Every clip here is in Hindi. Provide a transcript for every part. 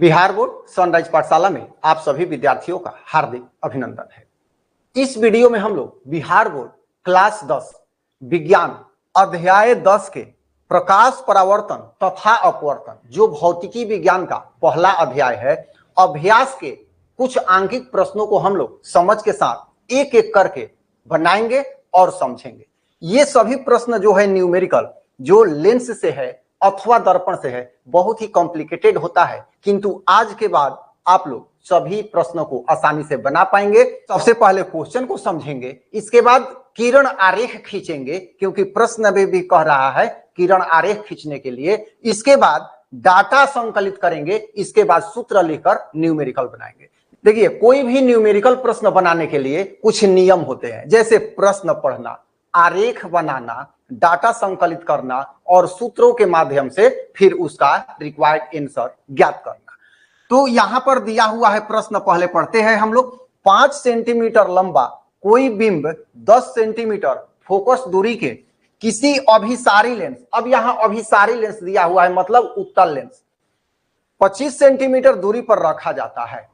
बिहार बोर्ड सनराइज पाठशाला में आप सभी विद्यार्थियों का हार्दिक अभिनंदन है। इस वीडियो में हम लोग बिहार बोर्ड क्लास 10 विज्ञान अध्याय 10 के प्रकाश परावर्तन तथा अपवर्तन जो भौतिकी विज्ञान का पहला अध्याय है, अभ्यास के कुछ आंकिक प्रश्नों को हम लोग समझ के साथ एक एक करके बनाएंगे और समझेंगे। ये सभी प्रश्न जो है न्यूमेरिकल, जो लेंस से है अथवा दर्पण से है, बहुत ही कॉम्प्लिकेटेड होता है, किंतु आज के बाद आप लोग सभी प्रश्नों को आसानी से बना पाएंगे। सबसे पहले क्वेश्चन को समझेंगे, इसके बाद किरण आरेख खींचेंगे, क्योंकि प्रश्न में भी कह रहा है किरण आरेख खींचने के लिए। इसके बाद डाटा संकलित करेंगे, इसके बाद सूत्र लिखकर न्यूमेरिकल बनाएंगे। देखिए, कोई भी न्यूमेरिकल प्रश्न बनाने के लिए कुछ नियम होते हैं, जैसे प्रश्न पढ़ना, आरेख बनाना, डाटा संकलित करना और सूत्रों के माध्यम से फिर उसका रिक्वायर्ड आंसर ज्ञात करना। तो यहां पर दिया हुआ है प्रश्न, पहले पढ़ते हैं हम लोग। 5 सेंटीमीटर लंबा कोई बिंब 10 सेंटीमीटर फोकस दूरी के किसी अभिसारी लेंस, अब यहां अभिसारी लेंस दिया हुआ है, मतलब उत्तल लेंस, 25 सेंटीमीटर दूरी पर रखा जाता है।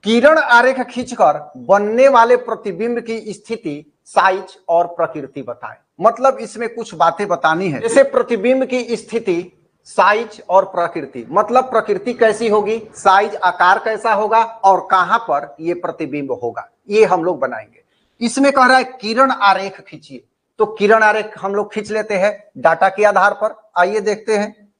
किरण आरेख खींचकर बनने वाले प्रतिबिंब की स्थिति, साइज और प्रकृति बताएं। मतलब इसमें कुछ बातें बतानी है, जैसे प्रतिबिंब की स्थिति, साइज और प्रकृति, मतलब प्रकृति कैसी होगी, साइज आकार कैसा होगा और कहां पर यह प्रतिबिंब होगा, ये हम लोग बनाएंगे। इसमें कह रहा है किरण आरेख खींचिए, तो किरण आरेख हम लोग खींच लेते हैं डाटा के आधार पर। आइए देखते हैं।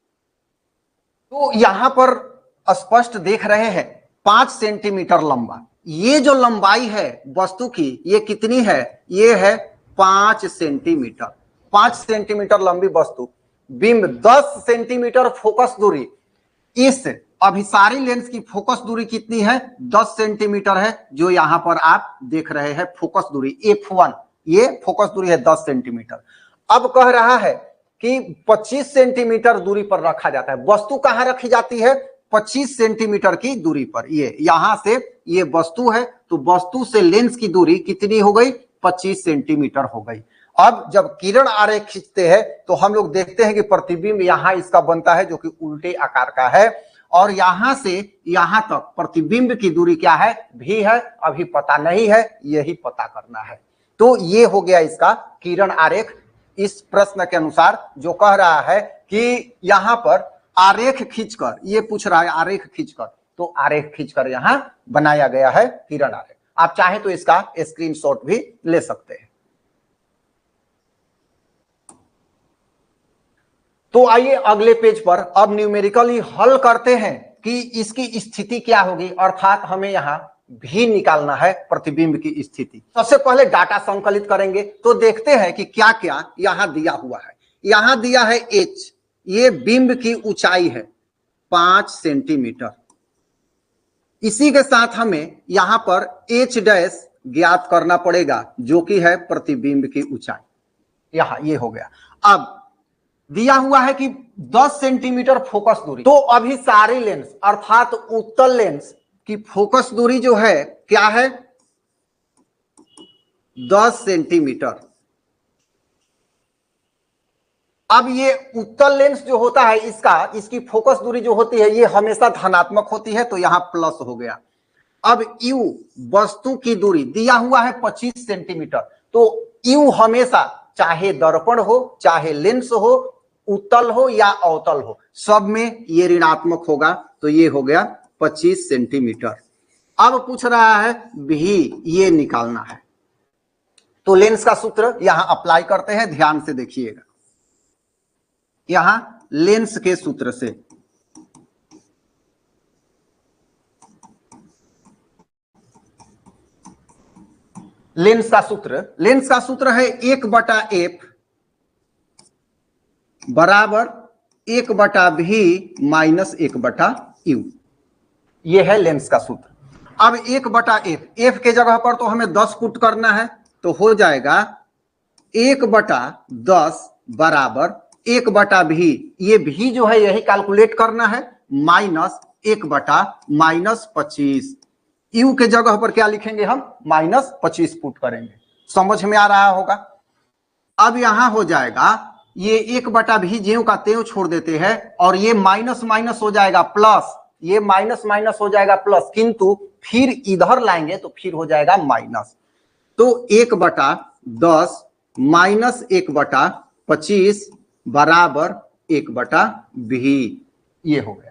तो यहां पर स्पष्ट देख रहे हैं 5 सेंटीमीटर लंबा, ये जो लंबाई है वस्तु की, ये कितनी है, ये है 5 सेंटीमीटर। 5 सेंटीमीटर लंबी वस्तु, बिंब 10 सेंटीमीटर फोकस दूरी। इस अभिसारी लेंस की फोकस दूरी कितनी है, 10 सेंटीमीटर है, जो यहां पर आप देख रहे हैं फोकस दूरी F1, ये फोकस दूरी है 10 सेंटीमीटर। अब कह रहा है कि 25 सेंटीमीटर दूरी पर रखा जाता है। वस्तु कहां रखी जाती है, 25 सेंटीमीटर की दूरी पर। ये यहां से ये वस्तु है, तो वस्तु से लेंस की दूरी कितनी हो गई, 25 सेंटीमीटर हो गई। अब जब किरण आरेख खींचते हैं तो हम लोग देखते हैं कि प्रतिबिंब यहां इसका बनता है, जो कि उल्टे आकार का है, और यहां से यहां तक प्रतिबिंब की दूरी क्या है, भी है, अभी पता नहीं है, यही पता करना है। तो ये हो गया इसका किरण आरेख। इस प्रश्न के अनुसार जो कह रहा है कि यहां पर आरेख खींचकर, ये पूछ रहा है आरेख खींचकर, तो आरेख खींचकर यहां बनाया गया है किरण आरेख। आप चाहे तो इसका स्क्रीनशॉट भी ले सकते हैं। तो आइए अगले पेज पर अब न्यूमेरिकली हल करते हैं कि इसकी स्थिति क्या होगी, अर्थात हमें यहां भी निकालना है प्रतिबिंब की स्थिति। सबसे पहले डाटा संकलित करेंगे, तो देखते हैं कि क्या क्या यहां दिया हुआ है। यहां दिया है h, ये बिंब की ऊंचाई है 5 सेंटीमीटर। इसी के साथ हमें यहां पर h डैश ज्ञात करना पड़ेगा, जो कि है प्रतिबिंब की ऊंचाई। यहां ये हो गया। अब दिया हुआ है कि 10 सेंटीमीटर फोकस दूरी, तो अभी सारी लेंस अर्थात उत्तल लेंस की फोकस दूरी जो है क्या है, 10 सेंटीमीटर। अब ये उत्तल लेंस जो होता है, इसकी फोकस दूरी जो होती है, ये हमेशा धनात्मक होती है, तो यहां प्लस हो गया। अब U वस्तु की दूरी दिया हुआ है 25 सेंटीमीटर, तो U हमेशा चाहे दर्पण हो, चाहे लेंस हो, उत्तल हो या अवतल हो, सब में ये ऋणात्मक होगा, तो ये हो गया 25 सेंटीमीटर। अब पूछ रहा है भी, ये निकालना है, तो लेंस का सूत्र यहां अप्लाई करते हैं, ध्यान से देखिएगा। यहां लेंस के सूत्र से लेंस का सूत्र है 1/f बराबर 1/v माइनस 1/u। ये है लेंस का सूत्र। अब 1/f, f के जगह पर तो हमें 10 पुट करना है, तो हो जाएगा 1/10 बराबर 1/v, ये भी जो है यही कैलकुलेट करना है, माइनस 1/-25। यू के जगह पर क्या लिखेंगे हम, -25 पुट करेंगे। समझ में आ रहा होगा। अब यहां हो जाएगा ये 1/v ज्यों का त्यों छोड़ देते हैं, और ये माइनस माइनस हो जाएगा प्लस, ये माइनस माइनस हो जाएगा प्लस, किंतु फिर इधर लाएंगे तो फिर हो जाएगा माइनस। तो 1/10 माइनस 1/25 बराबर 1/v, ये हो गया।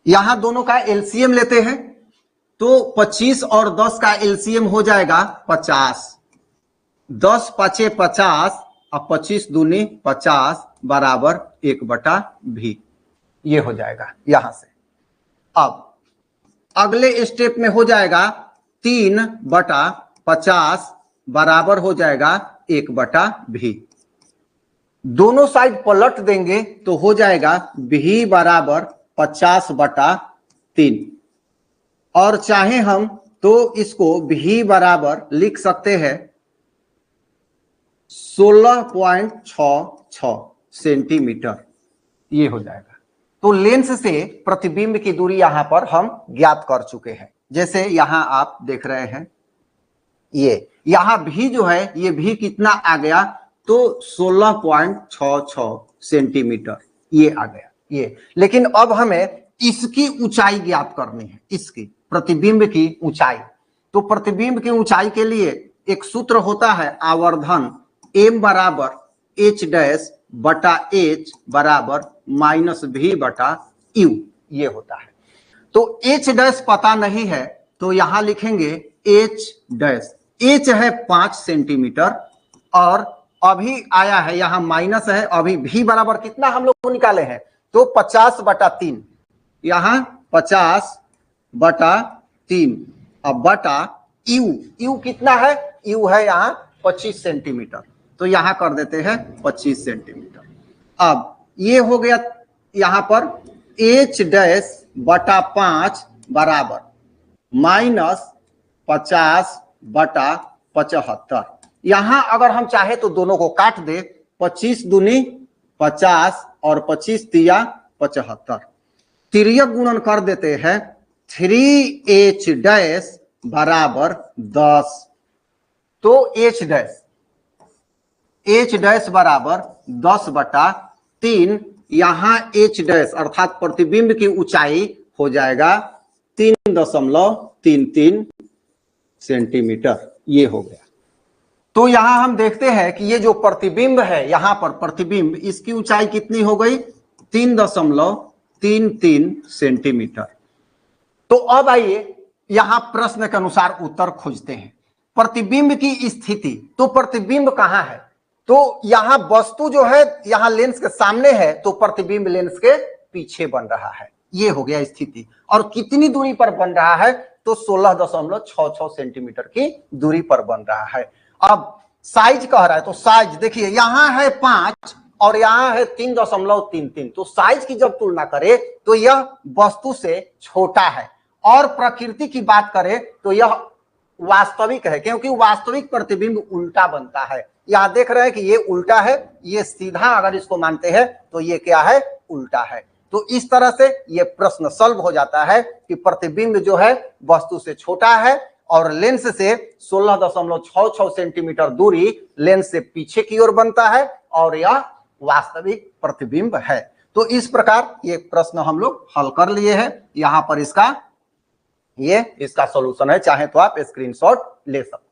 यहां दोनों का एलसीएम लेते हैं तो 25 और 10 का एलसीएम हो जाएगा 50। 10 5 50 और 25 दूनी 50 बराबर 1/v, ये हो जाएगा यहां से। अब अगले स्टेप में हो जाएगा 3/50 बराबर हो जाएगा 1/v। दोनों साइड पलट देंगे तो हो जाएगा v बराबर 50/3, और चाहे हम तो इसको v बराबर लिख सकते हैं 16.66 सेंटीमीटर, ये हो जाएगा। तो लेंस से प्रतिबिंब की दूरी यहां पर हम ज्ञात कर चुके हैं। जैसे यहां आप देख रहे हैं, ये यहां भी जो है ये भी कितना आ गया, तो 16.66 सेंटीमीटर ये आ गया ये। लेकिन अब हमें इसकी ऊंचाई ज्ञात करनी है, इसकी प्रतिबिंब की ऊंचाई। तो प्रतिबिंब की ऊंचाई के लिए एक सूत्र होता है आवर्धन m बराबर h डैश बटा h बराबर -v/u, ये होता है। तो h डैश पता नहीं है तो यहां लिखेंगे h डैश। h है 5 सेंटीमीटर और अभी आया है यहां माइनस है, अभी v बराबर कितना हम लोग निकाले हैं, तो 50/3, यहां 50/3 अब बटा u कितना है, u है यहां 25 सेंटीमीटर, तो यहां कर देते हैं 25 सेंटीमीटर। अब ये हो गया यहां पर h डैश बटा 5 बराबर -50/75। यहां अगर हम चाहे तो दोनों को काट दे, 25 दूनी 50 और 25 तिया 75, तिर्यक गुणन कर देते हैं 3h डैश बराबर 10। तो h डैश बराबर 10/3, यहां h डैश अर्थात प्रतिबिंब की ऊंचाई हो जाएगा 3.33 सेंटीमीटर, ये हो गया। तो यहां हम देखते हैं कि ये जो प्रतिबिंब है, यहां पर प्रतिबिंब, इसकी ऊंचाई कितनी हो गई, 3.33 सेंटीमीटर। तो अब आइए यहां प्रश्न के अनुसार उत्तर खोजते हैं। प्रतिबिंब की स्थिति, तो प्रतिबिंब कहां है, तो यहां वस्तु जो है यहां लेंस के सामने है, तो प्रतिबिंब लेंस के पीछे बन रहा है, ये हो गया स्थिति। और कितनी दूरी पर बन रहा है, तो 16.66 सेंटीमीटर की दूरी पर बन रहा है। अब साइज कह रहा है, तो साइज देखिए यहां है 5 और यहां है 3.33, तो साइज की जब तुलना करें तो यह वस्तु से छोटा है। और प्रकृति की बात करें तो यह वास्तविक है, क्योंकि वास्तविक प्रतिबिंब उल्टा बनता है। यहां देख रहे हैं कि ये उल्टा है, ये सीधा अगर इसको मानते हैं तो ये क्या है, उल्टा है। तो इस तरह से ये प्रश्न सॉल्व हो जाता है कि प्रतिबिंब जो है वस्तु से छोटा है और लेंस से 16.66 सेंटीमीटर दूरी लेंस से पीछे की ओर बनता है, और यह वास्तविक प्रतिबिंब है। तो इस प्रकार ये प्रश्न हम लोग हल कर लिए हैं। यहां पर इसका सॉल्यूशन है, चाहे तो आप स्क्रीनशॉट ले सकते हैं।